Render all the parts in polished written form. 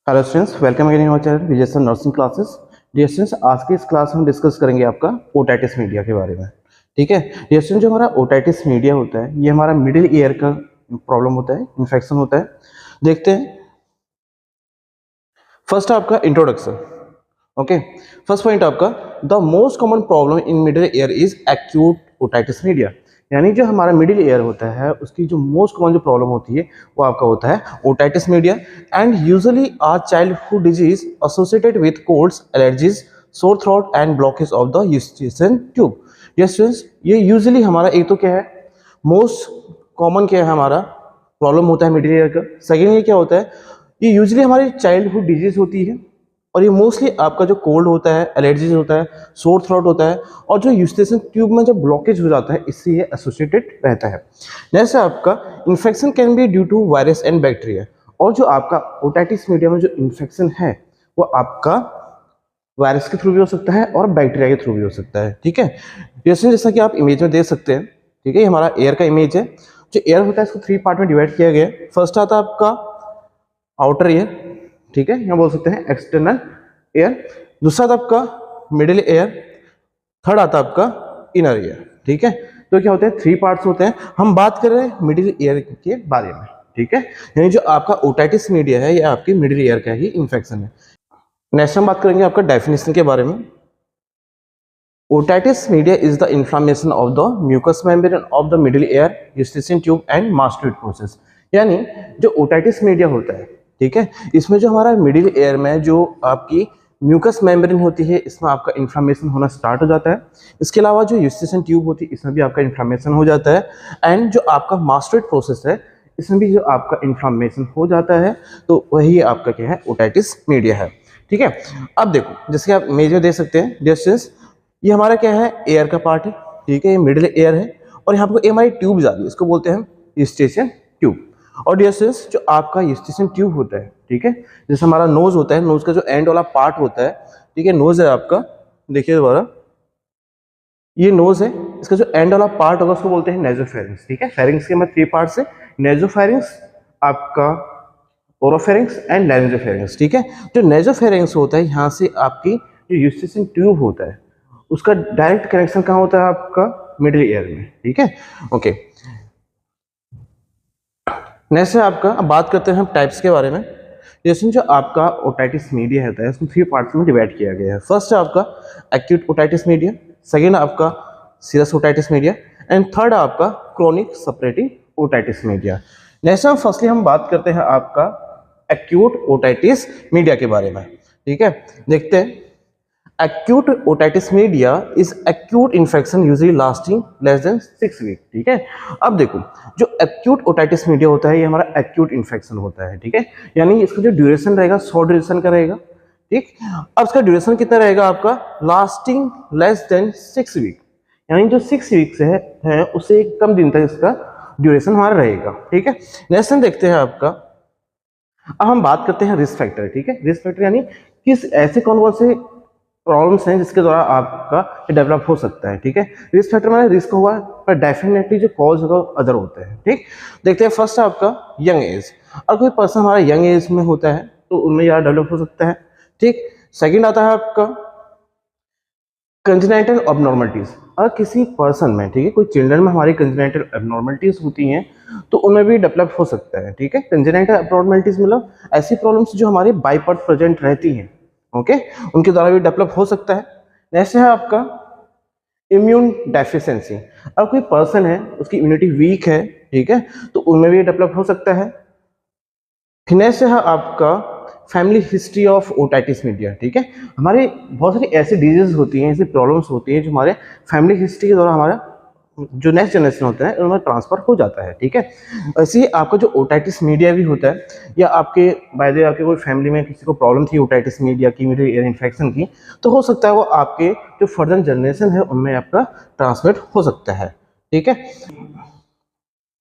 Hello students, welcome again in our channel Vijay nursing classes. Dear students, आज की इस class में हम डिस्कस करेंगे आपका ओटाइटिस मीडिया के बारे में। ठीक है डियर स्टूडेंट, जो हमारा ओटाइटिस मीडिया होता है ये हमारा मिडिल ईयर का प्रॉब्लम होता है, इन्फेक्शन होता है। देखते हैं फर्स्ट आपका इंट्रोडक्शन। ओके, फर्स्ट पॉइंट आपका the most common problem in middle ear is acute otitis media. यानी जो हमारा मिडिल ईयर होता है उसकी जो मोस्ट कॉमन जो प्रॉब्लम होती है वो आपका होता है otitis media. And usually our childhood disease associated with colds, allergies, sore throat and blockage of the Eustachian tube. Yes students, ये यूजुअली हमारा एक तो क्या है मोस्ट कॉमन क्या है हमारा प्रॉब्लम होता है मिडिल ईयर का। सेकेंड ये क्या होता है, ये यूजुअली हमारी चाइल्डहुड डिजीज होती है और ये मोस्टली आपका जो कोल्ड होता है, एलर्जीज होता है, सोर थ्रोट होता है और जो यूस्टेशन ट्यूब में जब ब्लॉकेज हो जाता है इससे ये एसोसिएटेड रहता है। जैसे आपका infection can be due to virus and bacteria, और जो आपका ओटाइटिस मीडिया में जो इन्फेक्शन है वो आपका वायरस के थ्रू भी हो सकता है और बैक्टीरिया के थ्रू भी हो सकता है। ठीक है, जैसा कि आप इमेज में देख सकते हैं। ठीक है, ये हमारा एयर का इमेज है। जो एयर होता है इसको 3 पार्ट में डिवाइड किया गया है। फर्स्ट आता है आपका आउटर ईयर, ठीक है, यहाँ बोल सकते हैं एक्सटर्नल एयर। दूसरा आता आपका मिडिल एयर, थर्ड आता आपका इनर एयर। ठीक है, तो क्या होते हैं 3 पार्ट्स होते हैं। हम बात कर रहे हैं मिडिल एयर के बारे में। ठीक है, यानी जो आपका ओटाइटिस मीडिया है ये आपकी मिडिल एयर का ही इन्फेक्शन है। नेक्स्ट हम बात करेंगे आपका डेफिनेशन के बारे में। Otitis media is the inflammation of the mucous membrane of the middle ear, Eustachian tube and mastoid process. यानी जो ओटाइटिस मीडिया होता है, ठीक है, इसमें जो हमारा मिडिल एयर में जो आपकी म्यूकस मेम्ब्रेन होती है इसमें आपका इन्फ्लामेशन होना स्टार्ट हो जाता है। इसके अलावा जो यूस्टेशन ट्यूब होती है इसमें भी आपका इन्फ्लामेशन हो जाता है। एंड जो आपका मास्टोइड प्रोसेस है इसमें भी जो आपका इन्फ्लामेशन हो जाता है, तो वही आपका क्या है ओटाइटिस मीडिया है। ठीक है, अब देखो जैसे कि आप इमेज में देख सकते हैं डिस्टेंस, ये हमारा क्या है एयर का पार्ट है। ठीक है, ये मिडिल एयर है और यहाँ पर हमारी ट्यूब जा रही है, इसको बोलते हैं हम यूस्टेशन ट्यूब। और डिस्टेंस जो आपका यूस्टेशन ट्यूब होता है, ठीक है, जैसे हमारा नोज होता है, नोज का जो एंड वाला पार्ट होता है, ठीक है, नोज है आपका, देखिए दोबारा ये नोज है, इसका जो एंड वाला पार्ट होगा उसको बोलते हैं नेजोफेरिंक्स। ठीक है, फेरिंग्स के में 3 पार्ट्स है, नेजोफेरिंक्स, आपका ओरोफेरिंक्स एंड लैरिंजोफेरिंक्स। ठीक है, जो नेजोफेरिंक्स होता है यहाँ से आपकी जो यूस्टेशन ट्यूब होता है उसका डायरेक्ट कनेक्शन कहाँ होता है आपका मिडिल ईयर में। ठीक है, ओके। नेक्स्ट है आपका, अब बात करते हैं हम टाइप्स के बारे में। जैसे जो आपका ओटाइटिस मीडिया होता है इसको 3 पार्ट्स में डिवाइड किया गया है। फर्स्ट है आपका एक्यूट ओटाइटिस मीडिया, सेकेंड आपका serious otitis media and third आपका chronic suppurative otitis media. Next हम फर्स्टली हम बात करते हैं आपका एक्यूट ओटाइटिस मीडिया के बारे में। ठीक है, देखते हैं। acute otitis media is acute infection usually lasting less than 6 week। ठीक है, अब देखो जो acute otitis media होता है ये हमारा acute infection होता है। ठीक है, यानी इसका जो ड्यूरेशन रहेगा शॉर्ट ड्यूरेशन का रहेगा। ठीक, अब इसका ड्यूरेशन कितना रहेगा आपका लास्टिंग लेस देन 6 वीक, यानी जो 6 वीक से है उससे कम दिन तक इसका ड्यूरेशन हमारा रहेगा। ठीक है, नेक्स्ट हम देखते हैं आपका, अब हम बात करते हैं रिस्क फैक्टर। ठीक है, रिस्क फैक्टर यानी किस ऐसे कौन से प्रॉब्लम्स हैं जिसके द्वारा आपका डेवलप हो सकता है। ठीक है, रिस्क फैक्टर में रिस्क हुआ पर डेफिनेटली जो कॉज होगा अदर होता है। ठीक, देखते हैं फर्स्ट है आपका यंग एज। अगर कोई पर्सन हमारा यंग एज में होता है तो उनमें यार डेवलप हो सकता है। ठीक, सेकंड आता है आपका कंजेनाइटल एबनॉर्मलिटीज। अगर किसी पर्सन में, ठीक है, कोई चिल्ड्रन में हमारी कंजेनाइटल एबनॉर्मलिटीज होती हैं तो उनमें भी डेवलप हो सकता है। ठीक है, कंजेनाइटल एबनॉर्मलिटीज मतलब ऐसी प्रॉब्लम्स जो हमारे बाय बर्थ प्रेजेंट रहती हैं, ओके, उनके द्वारा भी डेवलप हो सकता है। नेक्स्ट है आपका इम्यून डेफिशिएंसी। अब कोई पर्सन है उसकी इम्यूनिटी वीक है, ठीक है, तो उनमें भी डेवलप हो सकता है। नेक्स्ट है आपका family history of otitis media. ठीक है, हमारे बहुत सारी ऐसी डिजीज होती हैं, ऐसी प्रॉब्लम्स होती हैं जो हमारे फैमिली हिस्ट्री के द्वारा हमारा जो नेक्स्ट जनरेशन होता है उनमें ट्रांसफर हो जाता है। ठीक है, ऐसे ही आपका जो ओटाइटिस मीडिया भी होता है, या आपके बाय द वे आपके कोई फैमिली में किसी को प्रॉब्लम थी ओटाइटिस मीडिया की, मिडिल ईयर इन्फेक्शन की, तो हो सकता है वो आपके जो फर्दर जनरेशन है उनमें आपका ट्रांसमिट हो सकता है। ठीक है,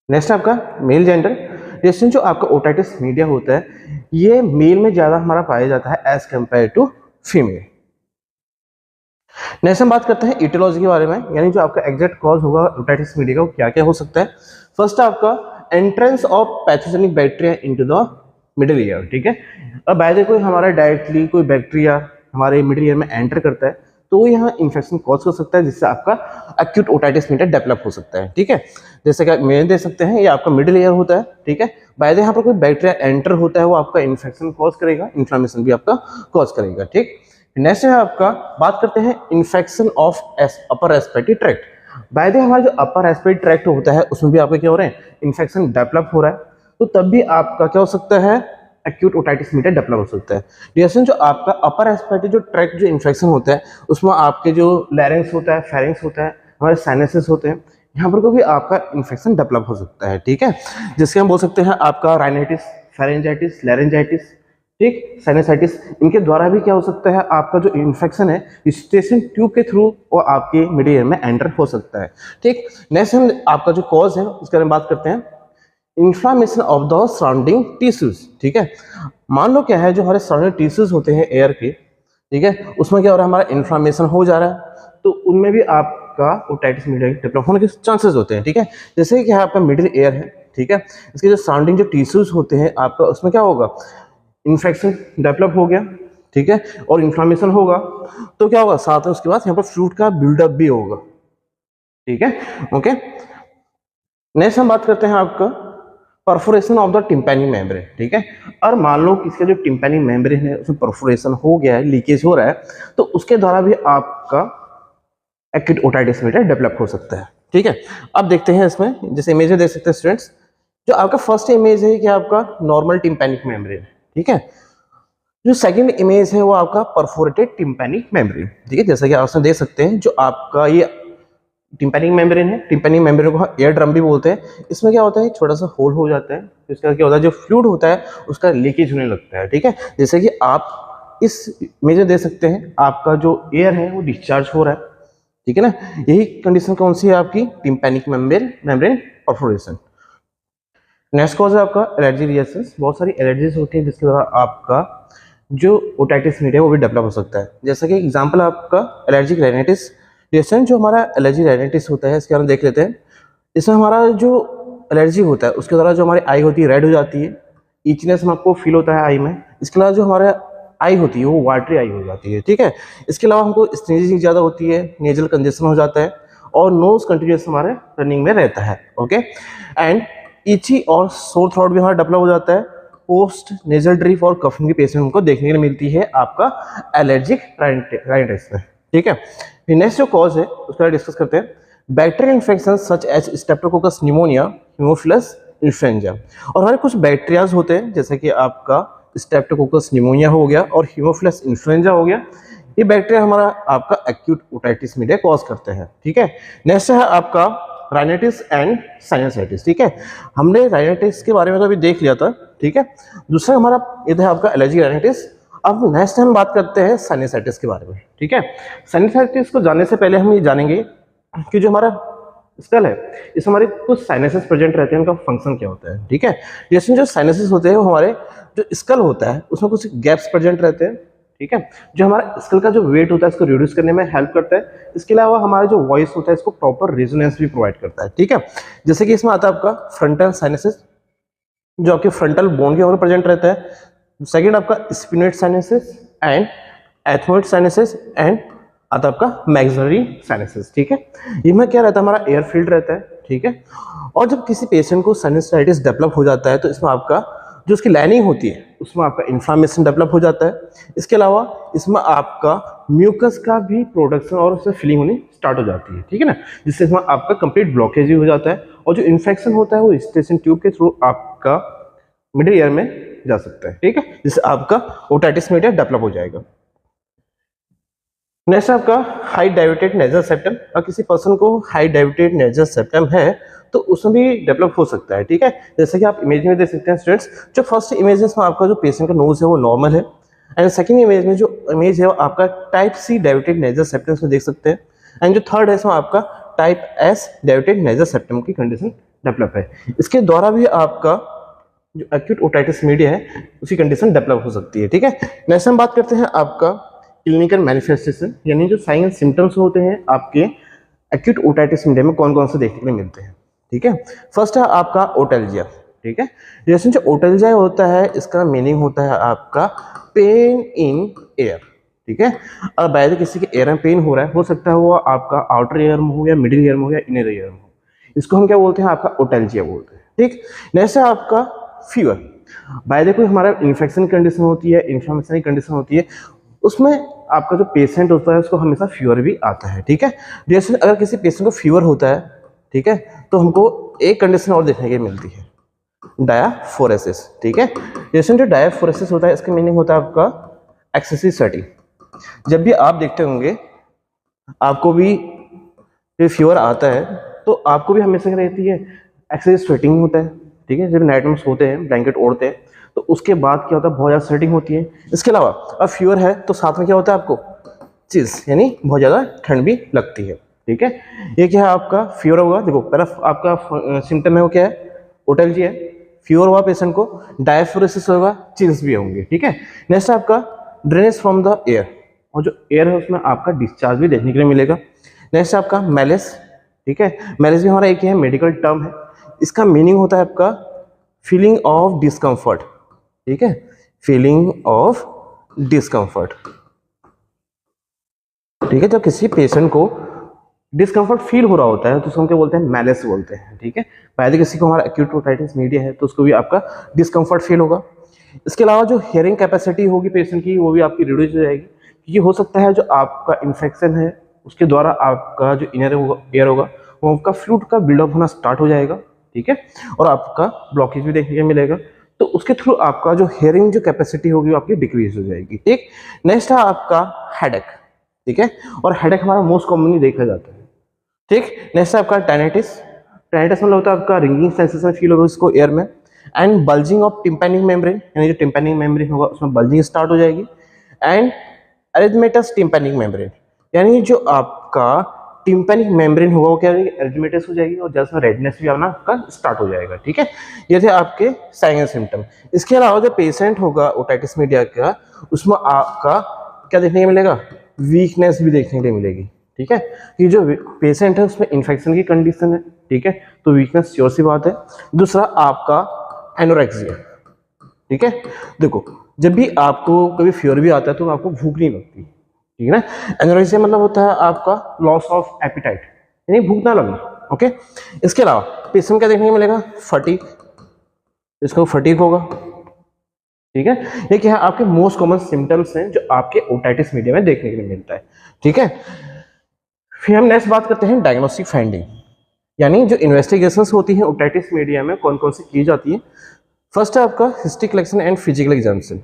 नेक्स्ट आपका मेल जेंडर। जैसे जो आपका ओटाइटिस मीडिया होता है ये मेल में ज़्यादा हमारा पाया जाता है as compare to female. Next हम बात करते हैं इटियोलॉजी के बारे में, यानी जो आपका एग्जैक्ट कॉज होगा ओटाइटिस मीडिया का क्या क्या हो सकता है। फर्स्ट आपका entrance of pathogenic bacteria into the middle ear, ठीक है। अब बाय द कोई हमारा डायरेक्टली कोई बैक्टीरिया हमारे मिडिल ईयर में एंटर करता है तो वो यहाँ इन्फेक्शन कॉज कर सकता है, जिससे आपका एक्यूट ओटाइटिस मीडिया डेवलप हो सकता है, ठीक है। जैसे कि आप इमेज दे सकते हैं, ये आपका मिडिल ईयर होता है, ठीक है। बाय द यहाँ पर कोई बैक्टीरिया एंटर होता है, वो आपका इन्फेक्शन कॉज करेगा, इन्फ्लेमेशन भी आपका कॉज करेगा, ठीक। नेक्स्ट है आपका, बात करते हैं infection of upper respiratory tract. By the हमारा जो अपर रेस्पिरेटरी ट्रैक्ट होता है उसमें भी आपका क्या हो रहा है, इन्फेक्शन डेवलप हो रहा है, तो तब भी आपका क्या हो सकता है, एक्यूट ओटाइटिस मीडिया डेवलप हो सकता है। डियरेक्शन जो आपका अपर रेस्पिरेटरी जो ट्रैक्ट जो इन्फेक्शन होता है उसमें आपके जो लैरिंक्स होता है, फेरिंक्स होता है, हमारे साइनसेस होते हैं, यहाँ पर को भी आपका इन्फेक्शन डेवलप हो सकता है, ठीक है। जिसके हम बोल सकते हैं आपका राइनाइटिस, फेरेंजाइटिस, लैरेंजाइटिस, ठीक, साइनसाइटिस, इनके द्वारा भी क्या हो सकता है, आपका जो इन्फेक्शन है स्टेशन ट्यूब के थ्रू वो आपके मिडिल ईयर में एंटर हो सकता है, ठीक। नेक्स्ट हम आपका जो कॉज है उसके बारे में बात करते हैं, inflammation of the surrounding tissues, ठीक है। मान लो क्या है, जो हमारे सराउंडिंग टिश्यूज होते हैं एयर के, ठीक है, उसमें क्या हो रहा है, हमारा इन्फ्लामेशन हो जा रहा है, तो उनमें भी आपका ओटाइटिस मीडिया डेवलप होने के चांसेस होते हैं, ठीक है। जैसे कि आपका मिडिल एयर है, ठीक है, इसके जो सराउंडिंग जो टिश्यूज होते हैं आपका, उसमें क्या होगा, इन्फेक्शन डेवलप हो गया, ठीक है, और इन्फ्लामेशन होगा, तो क्या होगा, साथ में उसके बाद यहाँ पर फ्लूइड का बिल्डअप भी होगा, ठीक है, ओके। नेक्स्ट हम बात करते हैं आपका perforation of the tympanic membrane, ठीक है। और मान लो किसका जो टिम्पैनिक मेम्ब्रेन है उसमें परफोरेशन हो गया है, लीकेज हो रहा है, तो उसके द्वारा भी आपका एक्यूट ओटाइटिस मीडिया डेवलप हो सकता है, ठीक है। अब देखते हैं इसमें, जैसे इमेज में देख सकते हैं स्टूडेंट्स, जो आपका फर्स्ट इमेज है कि आपका नॉर्मल टिम्पैनिक मेम्ब्रेन, ठीक है। जो सेकंड इमेज है वो आपका परफोरेटेड टिम्पैनिक मेम्ब्रेन, ठीक है। जैसा कि आप देख सकते हैं, जो आपका ये टिम्पैनिक मेम्ब्रेन है, टिम्पैनिक मेम्ब्रेन को एयर ड्रम भी बोलते हैं। इसमें क्या होता है, छोटा सा होल हो जाता है, तो इसका क्या होता है, जो फ्लूइड होता है उसका लीकेज होने लगता है, ठीक है। जैसे कि आप इस इमेज में देख सकते हैं, आपका जो एयर है वो डिस्चार्ज हो रहा है, ठीक है ना। यही कंडीशन कौन सी है, आपकी tympanic membrane perforation. Next cause है आपका एलर्जी रिएक्शंस। बहुत सारी एलर्जीज होती है जिसके द्वारा आपका जो ओटाइटिस मीडिया वो भी डेवलप हो सकता है। जैसा कि एग्जांपल आपका एलर्जिक राइनाइटिस रिएक्शन, जो हमारा एलर्जी राइनाइटिस होता है इसके बारे में देख लेते हैं। इसमें हमारा जो एलर्जी होता है उसके द्वारा जो हमारी आई होती है रेड हो जाती है, इचनेस आपको फील होता है आई में। इसके अलावा जो हमारा आई होती है वो वाटरी आई हो जाती है, ठीक है। इसके अलावा हमको स्नीजिंग ज़्यादा होती है, नेजल कंजेशन हो जाता है, और नोज कंटिन्यूस हमारे रनिंग में रहता है, ओके। एंड इची और सोर थ्रोट भी हमारा डेवलप हो जाता है। पोस्ट नेजल ड्रिप और कफिंग की पेशेंट को देखने के लिए मिलती है आपका एलर्जिक राइनाइटिस में, ठीक है। नेक्स्ट जो कॉज है उसका डिस्कस करते हैं, bacterial infection such as streptococcus pneumonia, haemophilus influenza. और हमारे कुछ बैक्टीरियाज होते हैं जैसे कि आपका स्ट्रेप्टोकोकस निमोनिया हो गया और हीमोफिलस इन्फ्लुएंजा हो गया, ये बैक्टीरिया हमारा आपका एक्यूट ओटाइटिस मीडिया कॉज करते हैं, ठीक है। नेक्स्ट है आपका राइनाइटिस एंड साइनसाइटिस, ठीक है। हमने राइनाइटिस के बारे में तो अभी देख लिया था, ठीक है। दूसरा हमारा ये था आपका एलर्जी राइनाइटिस। अब नेक्स्ट हम बात करते हैं साइनसाइटिस के बारे में, ठीक है। साइनसाइटिस को जानने से पहले हम ये जानेंगे कि जो हमारा स्कल है इसमें हमारे कुछ साइनसेस प्रेजेंट रहते हैं, उनका फंक्शन क्या होता है, ठीक है। जैसे जो साइनसेस होते हैं वो हमारे जो स्कल होता है उसमें कुछ गैप्स प्रेजेंट रहते हैं, ठीक है, जो हमारा स्कल का जो वेट होता है इसको रिड्यूस करने में हेल्प करता है। इसके अलावा हमारा जो वॉइस होता है इसको प्रॉपर रेजोनेंस भी प्रोवाइड करता है, ठीक है। जैसे कि इसमें आता है आपका फ्रंटल साइनसेस, जो आपके फ्रंटल बोन के ऊपर प्रेजेंट रहता है। सेकंड आपका sphenoid sinuses and ethmoid sinuses, and आता है आपका मैक्सिलरी साइनसेस, ठीक है। इसमें क्या रहता है, हमारा एयर फील्ड रहता है, ठीक है। और जब किसी पेशेंट को साइनसाइटिस डेवलप हो जाता है तो इसमें आपका जो उसकी लाइनिंग होती है उसमें आपका इन्फ्लामेशन डेवलप हो जाता है। इसके अलावा इसमें आपका म्यूकस का भी प्रोडक्शन और उससे फिलिंग होनी स्टार्ट हो जाती है, ठीक है ना, जिससे इसमें आपका कंप्लीट ब्लॉकेज भी हो जाता है, और जो इन्फेक्शन होता है वो स्टेशन ट्यूब के थ्रू आपका मिडिल ईयर में जा सकता है, ठीक है, जिससे आपका ओटाइटिस मीडिया डेवलप हो जाएगा। नेक्स्ट आपका हाई डायवेटेड नेजल सेप्टम। और किसी पर्सन को हाई डायवेटेड नेजल सेप्टम है तो उसमें भी डेवलप हो सकता है, ठीक है। जैसे कि आप इमेज में देख सकते हैं स्टूडेंट्स, जो फर्स्ट इमेज में आपका जो पेशेंट का नोज है वो नॉर्मल है, एंड सेकंड इमेज में जो इमेज है वो आपका टाइप सी डायवेटेड नेजल सेप्टम में देख सकते हैं, एंड जो थर्ड है इसमें आपका टाइप एस डायवेटेड नेजल सेप्टम की कंडीशन डेवलप है। इसके द्वारा भी आपका जो एक्यूट ओटाइटिस मीडिया है उसकी कंडीशन डेवलप हो सकती है, ठीक है। नेक्स्ट हम बात करते हैं आपका क्लिनिकल मैनिफेस्टेशन, यानी जो साइन एंड सिम्टम्स होते हैं आपके एक्यूट ओटाइटिस मीडिया में कौन कौन से देखने को मिलते हैं, ठीक है। फर्स्ट है आपका ओटैल्जिया, ठीक है। जैसे जो ओटल्जिया होता है इसका मीनिंग होता है आपका पेन इन एयर, ठीक है। और बाय किसी के एयर में पेन हो रहा है, हो सकता है वो आपका आउटर एयर में हो या मिडिल एयर में हो या इनर एयर में हो, इसको हम क्या बोलते हैं, आपका ओटल्जिया बोलते हैं, ठीक। नेक्स्ट है आपका फीवर। बाय द कोई हमारा इन्फेक्शन कंडीशन होती है, इन्फ्लेमेशनरी कंडीशन होती है, उसमें आपका जो पेशेंट होता है उसको हमेशा फीवर भी आता है, ठीक है। जैसे अगर किसी पेशेंट को फीवर होता है, ठीक है, तो हमको एक कंडीशन और देखने की मिलती है, डायाफोरेसिस, ठीक है। जैसे जो डायाफोरेसिस होता है इसका मीनिंग होता है आपका एक्सेसिव स्वेटिंग। जब भी आप देखते होंगे आपको भी जो फीवर आता है तो आपको भी हमेशा क्या रहती है, एक्सेसिव स्वेटिंग होता है, ठीक है। जब नाइट में सोते हैं ब्लैंकेट ओढ़ते हैं तो उसके बाद क्या होता है, बहुत ज़्यादा स्वेटिंग होती है। इसके अलावा अब फीवर है तो साथ में क्या होता है आपको चीज़, यानी बहुत ज़्यादा ठंड भी लगती है, ठीक है। ये क्या है आपका फीवर होगा, देखो पहला आपका सिम्टम है वो क्या है, ओटल्जिया है, फीवर हुआ पेशेंट को, डायफोरेसिस होगा, चिल्स भी होंगे, ठीक है। नेक्स्ट आपका ड्रेनेज फ्रॉम द एयर, और जो एयर है उसमें आपका डिस्चार्ज भी देखने के लिए मिलेगा। नेक्स्ट आपका मैलेस, ठीक है। मैलेस भी हमारा एक ही है, मेडिकल टर्म है, इसका मीनिंग होता है आपका फीलिंग ऑफ डिस्कम्फर्ट, ठीक है, फीलिंग ऑफ डिस्कम्फर्ट, ठीक है। जब किसी पेशेंट को डिस्कम्फर्ट फील हो रहा होता है तो उसको हम क्या बोलते हैं, मैलेस बोलते हैं, ठीक है। पहले किसी को हमारा एक्यूट ओटाइटिस मीडिया है तो उसको भी आपका डिस्कम्फर्ट फील होगा। इसके अलावा जो हियरिंग कैपेसिटी होगी पेशेंट की वो भी आपकी रिड्यूस हो जाएगी, क्योंकि हो सकता है जो आपका इन्फेक्शन है उसके द्वारा आपका जो इनर एयर होगा वो आपका फ्लूइड का बिल्डअप होना स्टार्ट हो जाएगा, ठीक है, और आपका ब्लॉकेज भी देखने को मिलेगा, तो उसके थ्रू आपका जो हियरिंग जो कैपेसिटी होगी वो आपकी डिक्रीज हो जाएगी, ठीक। नेक्स्ट है आपका हेडेक, ठीक है, और हेडेक हमारा मोस्ट कॉमनली देखा जाता है, ठीक। नेक्स्ट है आपका टेनाइटिस। टेनाइटिस मतलब होता है आपका रिंगिंग सेंसेशन फील होगा उसको एयर में, and bulging of tympanic membrane, यानी जो टिम्पैनिक मेम्ब्रेन होगा उसमें बल्जिंग स्टार्ट हो जाएगी, एंड एरिथमेटस टिम्पैनिक मेम्ब्रेन, यानी जो आपका टिम्पैनिक मेम्ब्रेन होगा वो क्या हो जाएगी, एरिथमेटस हो जाएगी, और जैसे रेडनेस भी आना आपका स्टार्ट हो जाएगा, ठीक है। ये थे आपके साइन एंड सिम्टम। इसके अलावा जो पेशेंट होगा ओटाइटिस मीडिया का उसमें आपका क्या देखने को मिलेगा, वीकनेस भी देखने के लिए मिलेगी, ठीक है। ये जो पेशेंट है उसमें इन्फेक्शन की कंडीशन है, ठीक है, तो वीकनेस श्योर सी बात है। दूसरा आपका एनोरेक्सिया, ठीक है। देखो जब भी आपको कभी फीवर भी आता है तो आपको भूख नहीं लगती, ठीक है ना। एनोरेक्सिया मतलब होता है आपका लॉस ऑफ एपिटाइट, यानी भूख ना लगना, ओके। इसके अलावा पेशेंट क्या देखने को मिलेगा, फटीग, इसको फटीग होगा, ठीक है। ये क्या है आपके मोस्ट कॉमन सिम्टम्स हैं जो आपके ओटाइटिस मीडिया में देखने के लिए मिलता है, ठीक है। फिर हम नेक्स्ट बात करते हैं डायग्नोस्टिक फाइंडिंग, यानी जो इन्वेस्टिगेशंस होती हैं ओटाइटिस मीडिया में कौन कौन सी की जाती है। फर्स्ट है आपका history collection and physical examination.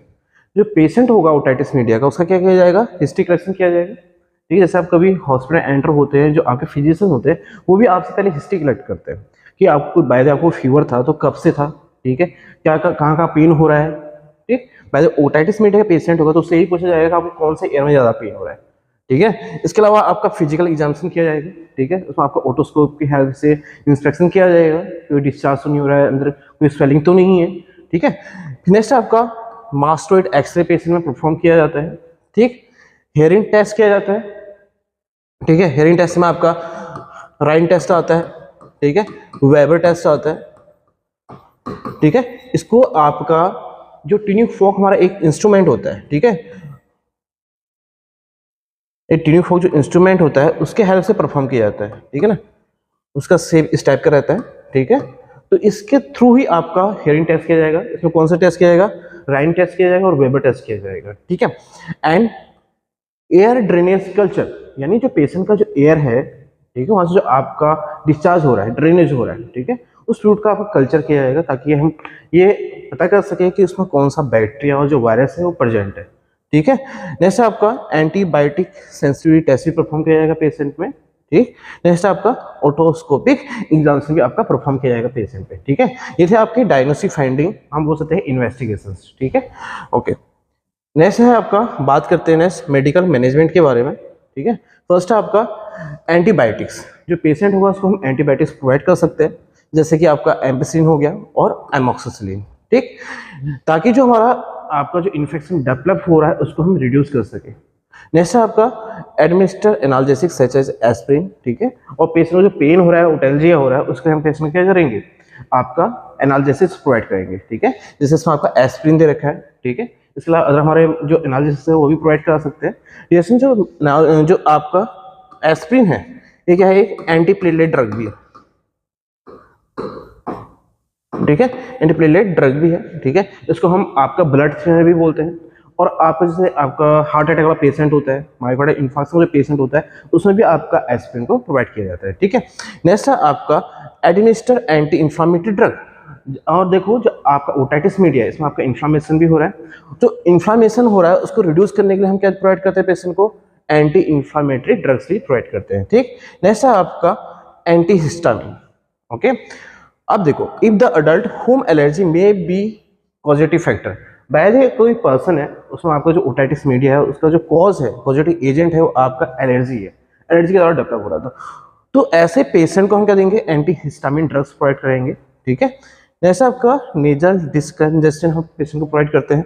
जो पेशेंट होगा ओटाइटिस मीडिया का उसका क्या किया जाएगा, हिस्ट्री कलेक्शन किया जाएगा, ठीक है। जैसे आप कभी हॉस्पिटल एंटर होते हैं, जो आपके फिजिशियन होते हैं वो भी आपसे पहले हिस्ट्री कलेक्ट करते हैं कि आपको बाय द आपको फीवर था तो कब से था, ठीक है, क्या कहाँ कहाँ पेन हो रहा है, ठीक। बाय द ओटाइटिस मीडिया का पेशेंट होगा तो उससे यही पूछा जाएगा आपको कौन से एयर में ज़्यादा पेन हो रहा है, ठीक है। इसके अलावा आपका फिजिकल एग्जामिनेशन किया जाएगा, ठीक है, उसमें आपका ओटोस्कोप की हेल्प से इंस्पेक्शन किया जाएगा, कोई डिस्चार्ज तो नहीं हो रहा है, अंदर कोई स्वेलिंग तो नहीं है, ठीक है। नेक्स्ट आपका मास्टोइड एक्सरे पेशेंट में परफॉर्म किया जाता है, ठीक। हेयरिंग टेस्ट किया जाता है, ठीक है। हेयरिंग टेस्ट में आपका राइन टेस्ट आता है, ठीक है, वेबर टेस्ट आता है, ठीक है। इसको आपका जो ट्यूनिंग फोक हमारा एक इंस्ट्रूमेंट होता है, ठीक है, एक ट्यूनिंग फोक जो इंस्ट्रूमेंट होता है उसके हेल्प से परफॉर्म किया जाता है, ठीक है ना, उसका शेप इस टाइप का रहता है, ठीक है। तो इसके थ्रू ही आपका हेयरिंग टेस्ट किया जाएगा। इसमें कौन सा टेस्ट किया जाएगा, राइन टेस्ट किया जाएगा और वेबर टेस्ट किया जाएगा, ठीक है। एंड एयर ड्रेनेज कल्चर, यानी जो पेशेंट का जो एयर है, ठीक है, वहां से जो आपका डिस्चार्ज हो रहा है, ड्रेनेज हो रहा है, ठीक है, उस फ्लूइड का आपका कल्चर किया जाएगा ताकि हम ये पता कर सके कि उसमें कौन सा बैक्टीरिया और जो वायरस है वो प्रेजेंट है, ठीक है। नेक्स्ट आपका एंटीबायोटिक सेंसिटिविटी टेस्ट भी परफॉर्म किया जाएगा पेशेंट में, ठीक। नेक्स्ट आपका ओटोस्कोपिक एग्जामिनेशन भी आपका परफॉर्म किया जाएगा पेशेंट पे, ठीक है। ये थे आपकी डायग्नोस्टिक फाइंडिंग, हम बोल सकते हैं इन्वेस्टिगेशंस, ठीक है, ओके। नेक्स्ट है आपका बात करते हैं नेक्स्ट मेडिकल मैनेजमेंट के बारे में, ठीक है। फर्स्ट है आपका एंटीबायोटिक्स। जो पेशेंट होगा उसको हम एंटीबायोटिक्स प्रोवाइड कर सकते हैं, जैसे कि आपका एम्पिसिलिन हो गया और एमोक्सिसिलिन, ठीक, ताकि जो हमारा आपका जो इन्फेक्शन डेवलप हो रहा है उसको हम रिड्यूस कर सकें। नेक्स्ट है आपका administer analgesic such as aspirin, ठीक है, और पेशेंट को जो पेन हो रहा है, ओटल्जिया हो रहा है, उसके हम पेशेंट क्या करेंगे, आपका एनाल्जेसिस प्रोवाइड करेंगे, ठीक है। जैसे इसमें आपका एस्प्रिन दे रखा है, ठीक है। इसके अलावा अगर हमारे जो एनाल्जेसिस है वो भी प्रोवाइड करा सकते हैं। जैसे जो आपका एस्प्रिन है ये क्या है, एक एंटी प्लेटलेट ड्रग भी है, ठीक है। एंटीप्लेटलेट ड्रग भी है, ठीक है। इसको हम आपका ब्लड थिनर भी बोलते हैं। और आपका जैसे आपका हार्ट अटैक वाला पेशेंट होता है, मायोकार्डियल इन्फार्क्शन वाला पेशेंट होता है, उसमें भी आपका एस्प्रिन को प्रोवाइड किया जाता है, ठीक है। नेक्स्ट है आपका एडमिनिस्टर एंटी इंफ्लामेटरी ड्रग। और देखो जो आपका ओटाइटिस मीडिया है, इसमें आपका इन्फ्लामेशन भी हो रहा है। जो इन्फ्लामेशन हो रहा है उसको रिड्यूस करने के लिए हम क्या प्रोवाइड करते हैं पेशेंट को, एंटी इंफ्लामेटरी ड्रग्स भी प्रोवाइड करते हैं, ठीक। नेक्स्ट है आपका एंटी हिस्टामिन, ओके। अब देखो, if the adult home allergy में बी पॉजिटिव फैक्टर, बाय कोई पर्सन है उसमें आपका जो ओटाइटिस मीडिया है उसका जो कॉज है, पॉजिटिव एजेंट है वो आपका एलर्जी है, एलर्जी के द्वारा डेवलप हो रहा था, तो ऐसे पेशेंट को हम क्या देंगे, एंटी हिस्टामिन ड्रग्स प्रोवाइड करेंगे, ठीक है। जैसे आपका नेजल डिस्कंजेशन हम पेशेंट को प्रोवाइड करते हैं।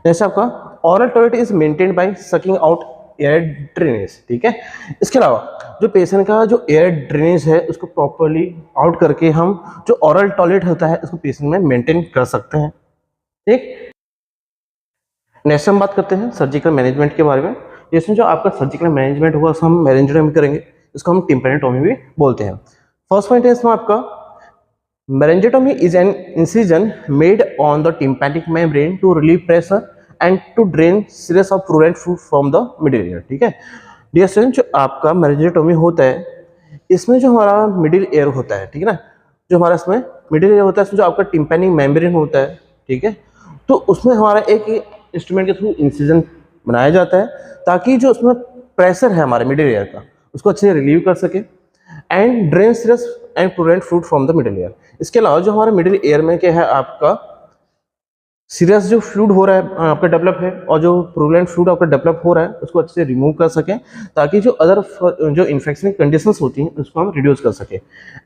जैसे आपका oral toilet is maintained by sucking out ear drainage, ठीक है। इसके अलावा जो पेशेंट का जो एयर ड्रेनेज है उसको प्रॉपरली आउट करके हम जो ऑरल टॉयलेट होता है उसको पेशेंट में मेंटेन कर सकते हैं, ठीक। नेक्स्ट हम बात करते हैं सर्जिकल मैनेजमेंट के बारे में। जिसमें जो आपका सर्जिकल मैनेजमेंट होगा उसको हम मेरेंजेटोमी करेंगे, इसको हम टिम्पेनेटोमी भी बोलते हैं। फर्स्ट पॉइंट है इसमें आपका myringotomy is an incision made on the tympanic membrane to relieve pressure and to drain serious of prudent fluid from the middle ear, ठीक है। डियर स्टूडेंट, जो आपका मेरेंजेटोमी होता है इसमें जो हमारा मिडिल ईयर होता है, ठीक है ना, जो हमारा इसमें मिडिल ईयर होता है इसमें जो आपका टिम्पैनिक मेम्ब्रेन होता है, ठीक है, तो उसमें हमारा एक इंस्ट्रूमेंट के थ्रू इंसिजन बनाया जाता है ताकि जो उसमें प्रेशर है हमारे मिडिल ईयर का उसको अच्छे से रिलीव कर सके and drain serious and prudent fluid from the middle year. इसके अलावा जो हमारे मिडिल ईयर में क्या है, आपका सीरियस जो फ्लूइड हो रहा है आपका डेवलप है और जो प्रूडेंट फ्लूइड आपका डेवलप हो रहा है उसको अच्छे से रिमूव कर सके ताकि जो अदर जो इन्फेक्शन कंडीशंस होती हैं उसको हम रिड्यूस कर सके।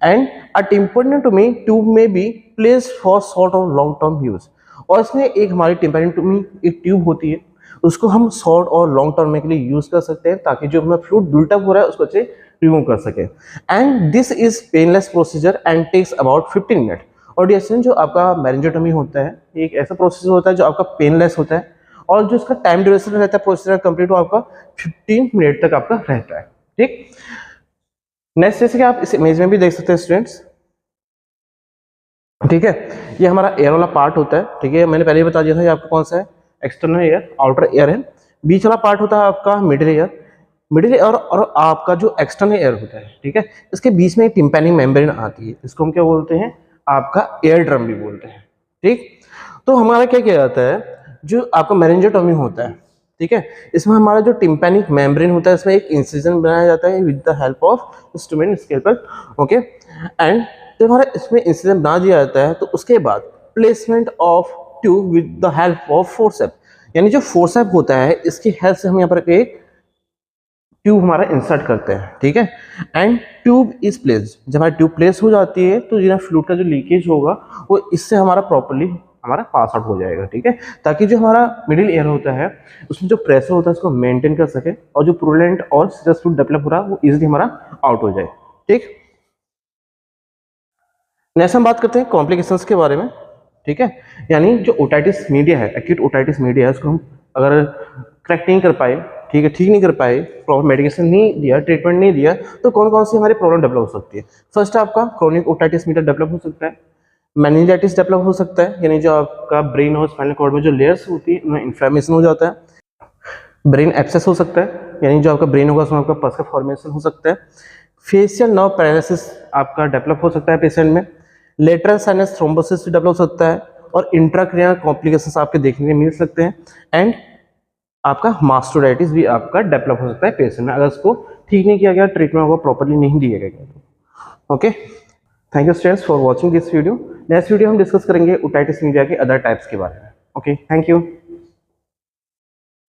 एंड अ टिम्पेनेटोमी ट्यूब में बी प्लेस फॉर शॉर्ट और लॉन्ग टर्म यूज, और इसमें एक हमारी टिम्पेनेटोमी एक ट्यूब होती है उसको हम शॉर्ट और लॉन्ग टर्म के लिए यूज कर सकते हैं ताकि जो हमें फ्लूइड बिल्टअप हो रहा है उसको अच्छे रिमूव कर सके। And this is painless procedure and takes about 15 minute. और डियर जो आपका मेरेंजेटोमी होता है एक ऐसा प्रोसीजर होता है जो आपका पेनलेस होता है और जो इसका टाइम ड्यूरेशन रहता है प्रोसीजर कंप्लीट वो आपका 15 मिनट तक आपका रहता है, ठीक। नेक्स्ट जैसे कि आप इस इमेज में भी देख सकते हैं स्टूडेंट्स, ठीक है, ये हमारा एयर वाला पार्ट होता है, ठीक है। मैंने पहले ही बता दिया था ये आपका कौन सा है, एक्सटर्नल एयर, आउटर एयर है। बीच वाला पार्ट होता है आपका मिडिल एयर, मिडिल एयर और आपका जो एक्सटर्नल एयर होता है, ठीक है, इसके बीच में एक टिम्पैनिक मेम्ब्रेन आती है, इसको हम क्या बोलते हैं, आपका एयर ड्रम भी बोलते हैं, ठीक। तो हमारा क्या किया जाता है, जो आपका मेरेंजेटोमी होता है, ठीक है, इसमें हमारा जो टिम्पैनिक मेम्ब्रेन होता है इसमें एक इंसिजन बनाया जाता है with the help of instrument scalpel, okay. And जब हमारा इसमें इंसिजन बना दिया जाता है तो उसके बाद placement of tube with the help of forcep, यानी जो फोर्सेप होता है इसकी हेल्प से हम यहाँ पर एक ट्यूब हमारा इंसर्ट करते हैं, ठीक है। एंड ट्यूब इज प्लेस, जब हमारी ट्यूब प्लेस हो जाती है तो जो फ्लूइड का जो लीकेज होगा वो इससे हमारा प्रॉपर्ली हमारा पास आउट हो जाएगा, ठीक है, ताकि जो हमारा मिडिल एयर होता है उसमें जो प्रेशर होता है उसको मेंटेन कर सके और जो प्रूडेंट और सीरियस फ्लूइड डेवलप हो रहा है वो इजीली हमारा आउट हो जाए, ठीक। नेक्स्ट हम बात करते हैं कॉम्प्लिकेशंस के बारे में, ठीक है। यानी जो ओटाइटिस मीडिया है, एक्यूट ओटाइटिस मीडिया है, उसको हम अगर करेक्ट नहीं कर पाए, ठीक है, ठीक नहीं कर पाए, प्रॉपर मेडिकेशन नहीं दिया, ट्रीटमेंट नहीं दिया, तो कौन कौन सी हमारी प्रॉब्लम डेवलप हो सकती है। फर्स्ट आपका क्रोनिक ओटाइटिस मीडिया डेवलप हो सकता है, मेनिंजाइटिस डेवलप हो सकता है, यानी जो आपका ब्रेन और स्पाइनल कॉर्ड में जो लेयर्स होती है उनमें इन्फ्लेमेशन हो जाता है। ब्रेन एब्सेस हो सकता है, यानी जो आपका ब्रेन होगा उसमें आपका पस का फॉर्मेशन हो सकता है। फेशियल नर्व पैरालिसिस आपका डेवलप हो सकता है पेशेंट में। लेटरल साइनस थ्रोम्बोसिस डेवलप हो सकता है और इंट्राक्रैनियल कॉम्प्लिकेशंस आपके देखने को मिल सकते हैं। एंड आपका मास्टोडाइटिस भी आपका डेवलप हो सकता है पेशेंट में अगर उसको ठीक नहीं किया गया, ट्रीटमेंट वो प्रॉपर्ली नहीं दिया गया। Okay, thank you students for watching this video. Next video हम डिस्कस करेंगे ओटाइटिस मीडिया के अदर टाइप्स के बारे में। Okay, thank you.